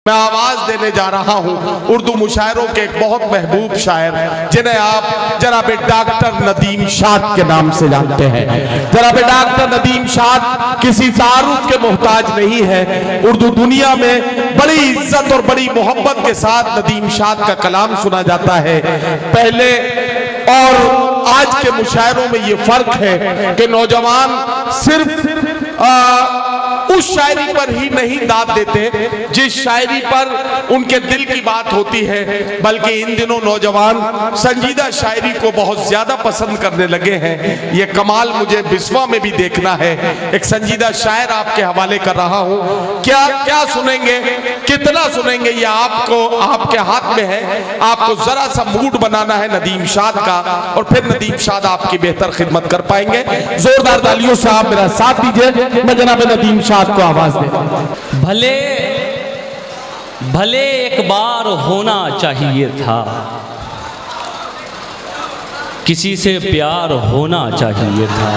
मैं आवाज देने जा रहा हूं उर्दू मुशायरों के एक बहुत महबूब शायर जिन्हें आप जनाब डॉक्टर नदीम शाद के नाम से जानते हैं। जनाब डॉक्टर नदीम शाद किसी तारुफ के मोहताज नहीं है। उर्दू दुनिया में बड़ी इज्जत और बड़ी मोहब्बत के साथ नदीम शाद का कलाम सुना जाता है। पहले और आज के मुशायरों में ये फर्क है कि नौजवान सिर्फ उस शायरी पर ही नहीं दाद देते जिस शायरी पर उनके दिल की बात होती है, बल्कि इन दिनों नौजवान संजीदा शायरी को बहुत ज्यादा पसंद करने लगे हैं। ये कमाल मुझे बिस्वा में भी देखना है। एक संजीदा शायर आपके हवाले कर रहा हूं। क्या क्या सुनेंगे, कितना सुनेंगे, ये आपको आपके हाथ में है। आपको जरा सा मूड बनाना है नदीम शाद का, और फिर नदीम शाद आपकी बेहतर खिदमत कर पाएंगे। जोरदार तालियों से आप मेरा साथ दीजिए। मैं जनाब नदीम शाद को आवाज दे। भले भले एक बार होना चाहिए था, किसी से प्यार होना चाहिए था।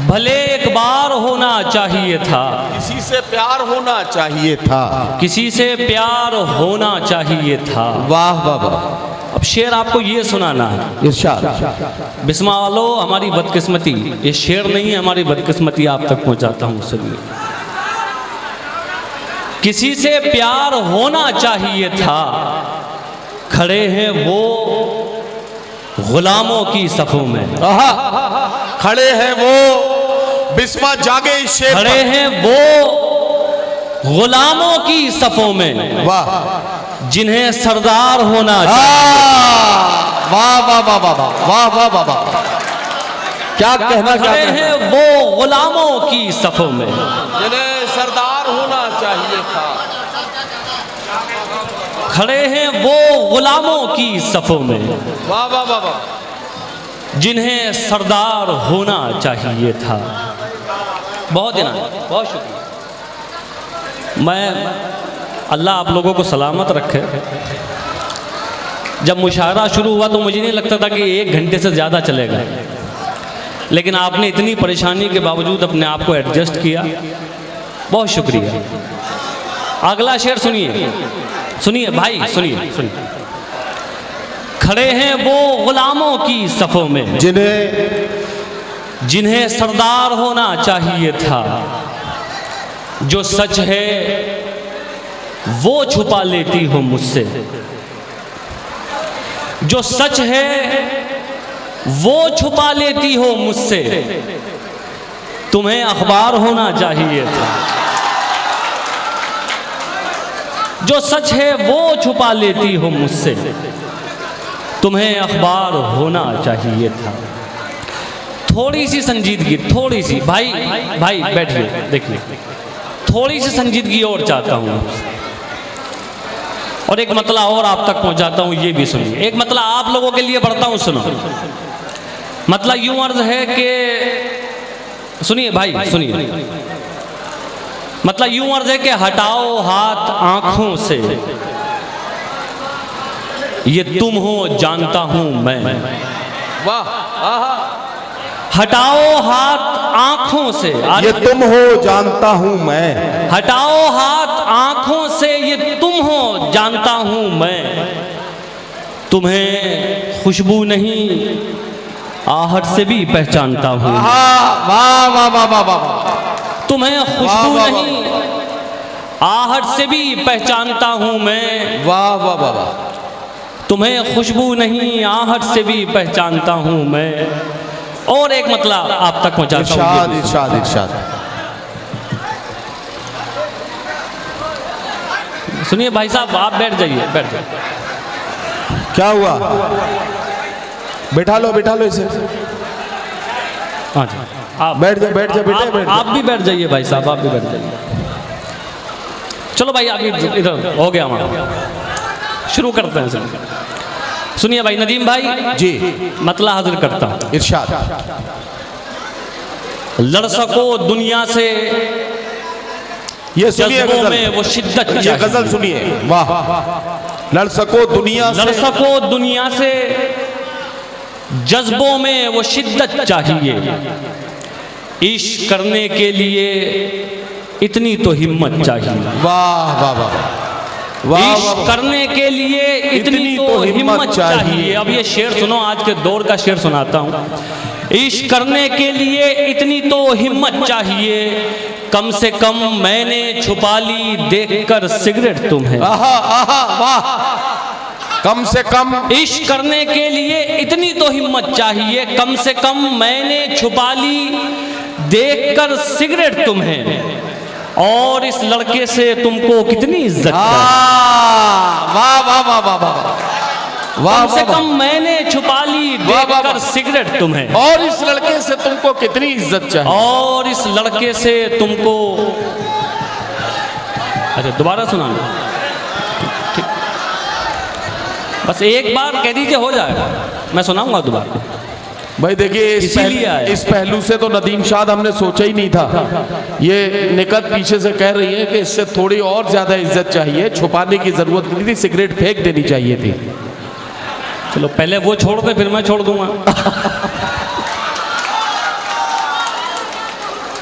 भले एक बार होना चाहिए था, किसी से प्यार होना चाहिए था, किसी से प्यार होना चाहिए था। वाह वाह वाह। अब शेर आपको ये सुनाना है। इरशाद। बिस्मा वालो, हमारी बदकिस्मती, ये शेर नहीं है, हमारी बदकिस्मती आप तक पहुंचाता हूं। सुनिए। किसी से प्यार होना चाहिए था, खड़े हैं वो गुलामों की सफों में। खड़े हैं वो, बिस्मा जागे इस शेर, खड़े हैं वो गुलामों की सफों में। वाह। जिन्हें सरदार होना चाहिए। वाह वाह वाह वाह वाह वाह वाह वाह। क्या कहना खड़े हैं वो गुलामों की सफों में, जिन्हें सरदार होना चाहिए था। खड़े हैं वो गुलामों की सफों में। वाह वाह वाह वाह। जिन्हें सरदार होना चाहिए था। बहुत दिना, बहुत शुक्रिया। मैं अल्लाह आप लोगों को सलामत रखे। जब मुशायरा शुरू हुआ तो मुझे नहीं लगता था कि 1 घंटे से ज़्यादा चलेगा, लेकिन आपने इतनी परेशानी के बावजूद अपने आप को एडजस्ट किया, बहुत शुक्रिया। अगला शेर सुनिए, सुनिए भाई, सुनिए सुनिए। खड़े हैं वो गुलामों की सफ़ों में, जिन्हें सरदार होना चाहिए था। जो सच है वो छुपा लेती हो मुझसे, जो सच है वो छुपा लेती हो मुझसे। तुम्हें अखबार होना चाहिए था। जो सच है वो छुपा लेती हो मुझसे, तुम्हें अखबार होना चाहिए था। थोड़ी सी संजीदगी, थोड़ी सी, भाई भाई बैठिए, देखिए, थोड़ी सी संजीदगी और चाहता हूं आपसे, और एक मतला और आप तक पहुंचाता हूं, ये भी सुनिए। एक मतला आप लोगों के लिए पढ़ता हूं, सुनो। मतला यूं अर्ज है कि, सुनिए भाई सुनिए, मतलब यूं अर्ज है कि हटाओ हाथ आंखों से, ये तुम हो जानता हूं मैं। वाह। हटाओ हाथ आंखों से, ये तुम हो जानता हूं मैं। हटाओ हाथ आंखों से, ये तुम हो जानता हूं मैं। तुम्हें खुशबू नहीं आहट से भी पहचानता हूं। वाह वाह वाह वाह वाह। तुम्हें खुशबू नहीं आहट से भी पहचानता हूं मैं। वाह वाह वाह वाह। तुम्हें खुशबू नहीं आहट से भी पहचानता हूं मैं। और एक मतलब आप तक पहुंचाता हूं। इरशाद इरशाद इरशाद। सुनिए भाई साहब, आप बैठ जाइए, बैठ जाइए। क्या हुआ? बैठा लो इसे। हाँ जी, आप बैठ जा बेटे। आप भी बैठ जाइए भाई साहब, आप भी बैठ जाइए। चलो भाई, आप इधर हो गया हमारा, शुरू करते हैं। सुनिए भाई नदीम भाई जी, मतला हाजिर करता हूं। इरशाद। लड़ सको दुनिया से, ये सुनिए जज्बों गजल, में वो शिद्दत, ये गजल सुनिए। वाह। लड़ सको दुनिया से, लड़ सको दुनिया से, जज्बों में वो शिद्दत चाहिए। इश्क करने के लिए इतनी तो हिम्मत चाहिए। वाह वाह वाह वाह इश्क वाह। करने के लिए इतनी तो हिम्मत चाहिए। अब ये शेर सुनो, आज के दौर का शेर सुनाता हूँ। इश्क करने के लिए इतनी तो हिम्मत चाहिए, कम से कम मैंने छुपा ली देखकर सिगरेट तुम्हें। आहा आहा वाह। कम से कम इश्क करने के लिए इतनी तो हिम्मत चाहिए, कम से कम मैंने छुपा ली देखकर सिगरेट तुम्हें, और इस लड़के से तुमको कितनी इज्जत है। वाह वाह वाह वाह वाह वाह। कम से कम मैंने छुपा ली देखकर सिगरेट तुम्हें, और इस लड़के से तुमको कितनी इज्जत चाहिए। और इस लड़के से तुमको, अच्छा दोबारा सुना लो, ठीक, बस एक बार कह दीजिए हो जाएगा, मैं सुनाऊंगा दोबारा। भाई देखिए इस पहलू से तो नदीम शाद हमने सोचा ही नहीं था। ये निकत पीछे से कह रही है कि इससे थोड़ी और ज्यादा इज्जत चाहिए, छुपाने की जरूरत नहीं थी, सिगरेट फेंक देनी चाहिए थी। चलो पहले वो छोड़ दे फिर मैं छोड़ दूंगा।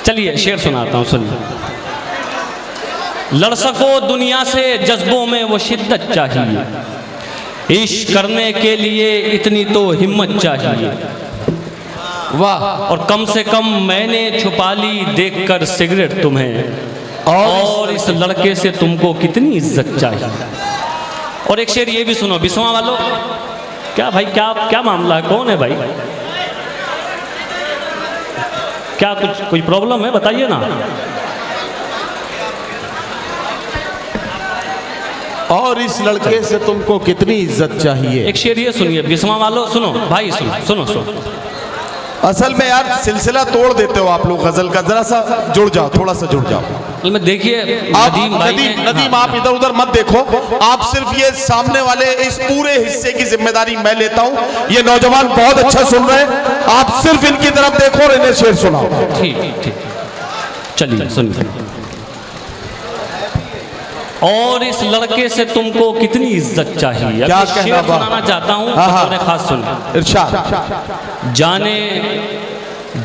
चलिए शेर सुनाता हूं, सुनिए। लड़ सको दुनिया से जज्बों में वो शिद्दत चाहिए, इश्क करने के लिए इतनी तो हिम्मत चाहिए, वाह। और कम से कम मैंने छुपा ली देखकर सिगरेट तुम्हें, और इस लड़के से तुमको कितनी इज्जत चाहिए। और एक शेर ये भी सुनो बिस्वा वालों। क्या भाई क्या क्या मामला है, कौन है भाई, क्या कोई प्रॉब्लम है बताइए ना। और इस लड़के से तुमको कितनी इज्जत चाहिए। एक शेर ये सुनिए बिस्वा वालों, सुनो भाई सुनो सुनो। असल में यार सिलसिला तोड़ देते हो आप लोग गजल का, जरा सा जुड़ जाओ, थोड़ा सा जुड़ जाओ। में देखिए नदीम आप इधर उधर मत देखो, आप सिर्फ ये सामने वाले इस पूरे हिस्से की जिम्मेदारी मैं लेता हूँ। ये नौजवान बहुत अच्छा सुन रहे हैं, आप सिर्फ इनकी तरफ देखो और इन्हें शेर सुनाओ। ठीक चलिए सुनिए। और इस लड़के से तुमको कितनी इज्जत चाहिए। क्या शेर सुनाना चाहता हूँ, खास सुनिए। इरशाद।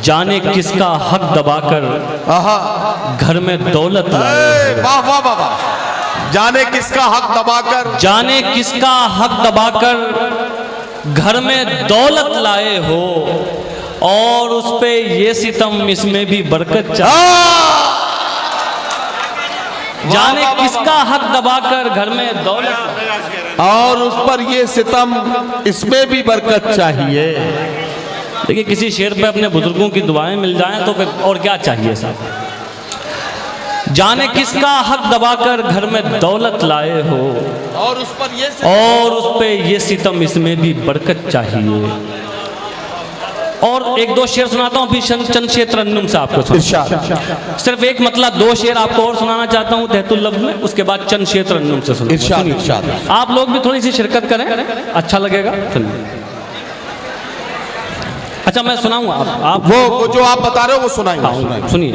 जाने किसका हक दबाकर घर में दौलत लाए। वाह वाह वाह वाह। जाने किसका हक दबाकर, जाने किसका हक दबाकर घर में दौलत लाए हो, और उस पे ये सितम इसमें भी बरकत चाहिए। जाने किसका हक दबाकर घर में दौलत, और उस पर ये सितम इसमें भी बरकत चाहिए। देखिए किसी शेर पे अपने बुजुर्गों की दुआएं मिल जाएं तो फिर और क्या चाहिए साहब। जाने किसका हक दबाकर घर में दौलत लाए हो, और उस पर ये सितम इसमें भी बरकत चाहिए। और एक दो शेर सुनाता हूँ, फिर चंद शेर तरन्नुम से आपको सिर्फ एक मतलब दो शेर आपको और सुनाना चाहता हूँ तहतुल लफ्ज़ में, उसके बाद चंद शेर तरन्नुम से सुनिए। आप लोग भी थोड़ी सी शिरकत करें, अच्छा लगेगा। अच्छा मैं सुनाऊंगा, आप वो जो आप बता रहे हो वो सुनाएंगे। सुनिए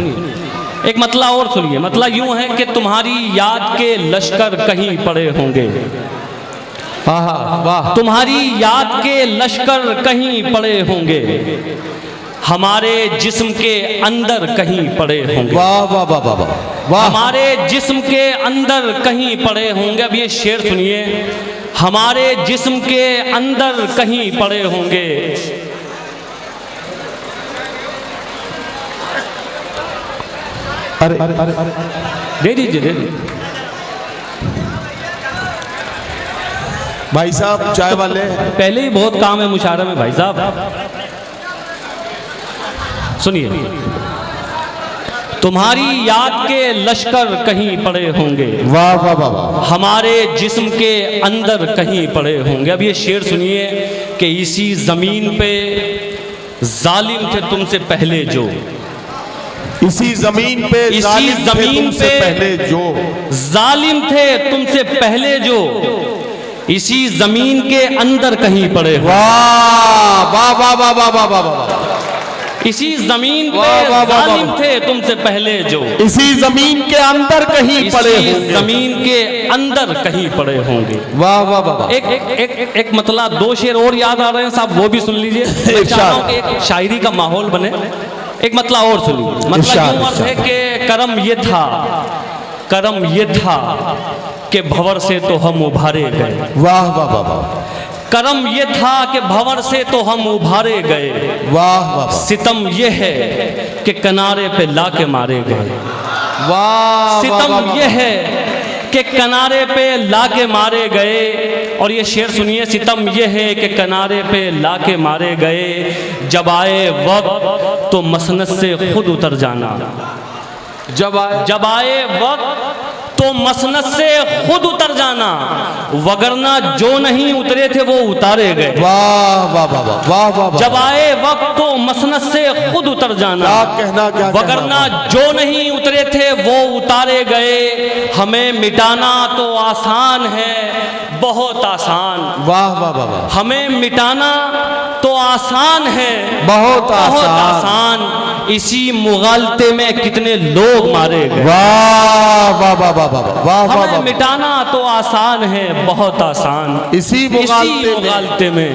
एक मतलब और सुनिए। मतलब यूं है कि तुम्हारी याद के लश्कर कहीं पड़े होंगे, वाह। तुम्हारी याद के लश्कर कहीं पड़े होंगे, हमारे जिस्म के अंदर कहीं पड़े होंगे। वाह वाह वाह वाह वाह। हमारे जिस्म के अंदर कहीं पड़े होंगे। अब ये शेर सुनिए। हमारे जिस्म के अंदर कहीं पड़े होंगे, अरे दे दीजिए भाई साहब चाय वाले। पहले ही बहुत काम है मुशायरे में भाई साहब। सुनिए। तुम्हारी याद के लश्कर कहीं पड़े होंगे, वाह वाह वाह। हमारे जिस्म के अंदर कहीं पड़े होंगे। अब ये शेर सुनिए कि इसी जमीन पे जालिम थे तुमसे पहले जो, इसी जमीन पे जालिम थे पहले जो, जालिम थे तुमसे पहले जो, इसी जमीन के अंदर कहीं पड़े हो। वाह वाह वाह वाह वाह वाह वाह वाह। इसी जमीन पे जालिम थे तुमसे पहले जो, इसी जमीन के अंदर कहीं पड़े होंगे, जमीन के अंदर कहीं पड़े होंगे। वाह वाह वाह। एक मतलब दो शेर और याद आ रहे हैं साहब, वो भी सुन लीजिए। एक शायरी का माहौल बने। एक मतला और सुनिए। मतलब यूं अर्थ है कि कर्म ये था कि भंवर से तो हम उभारे गए। वाह वाह वाह वाह। कर्म ये था कि भंवर से तो हम उभारे गए। वाह वाह। सितम ये है कि किनारे पे लाके मारे गए। वाह। सितम ये है कि किनारे पे लाके मारे गए। और ये शेर सुनिए, सितम ये है कि किनारे पे लाके मारे गए, जब आए वक्त तो मसनद से खुद उतर जाना। जब आए वक्त तो मसनद से खुद उतर जाना, वगरना जो नहीं उतरे थे वो उतारे गए। वाह वाह वाह वाह वाह। जब आए वक्त तो मसनद से खुद उतर जाना, क्या कहना, क्या वगरना जो नहीं उतरे थे वो उतारे गए। हमें मिटाना तो आसान है, बहुत आसान। वाह वाह वाह वाह। हमें मिटाना तो आसान है, बहुत आसान। इसी मुगालते में कितने लोग मारे गए। वाह वाह वाह वाह वाह वाह। हमें मिटाना तो आसान है, बहुत आसान। इसी मुगालते में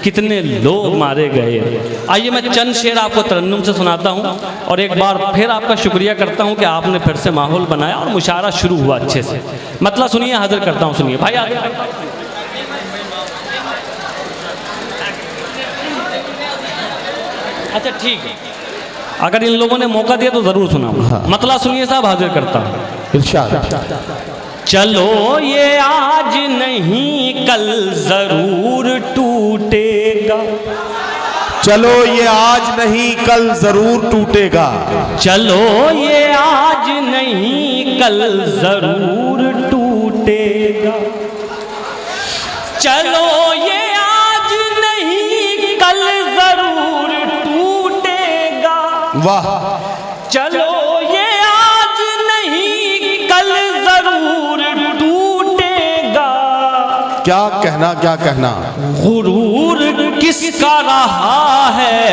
कितने लोग मारे गए। आइए मैं चंद शेर आपको तरन्नुम से सुनाता हूँ और एक बार फिर आपका शुक्रिया करता हूँ कि आपने फिर से माहौल बनाया और मुशायरा शुरू हुआ अच्छे से। मतलब सुनिए, हाजिर करता हूँ, सुनिए भाई आगे। अच्छा ठीक है, अगर इन लोगों ने मौका दिया तो जरूर सुनाऊंगा। हाँ। मतलब सुनिए साहब, हाजिर करता हूँ। चलो ये आज नहीं कल जरूर टूटेगा। चलो ये आज नहीं कल जरूर टूटेगा। चलो ये आज नहीं कल जरूर टूटेगा। चलो ये आज नहीं कल जरूर टूटेगा। वाह। चलो ये आज नहीं कल जरूर टूटेगा। क्या कहना, क्या कहना। गुरूर किसका रहा है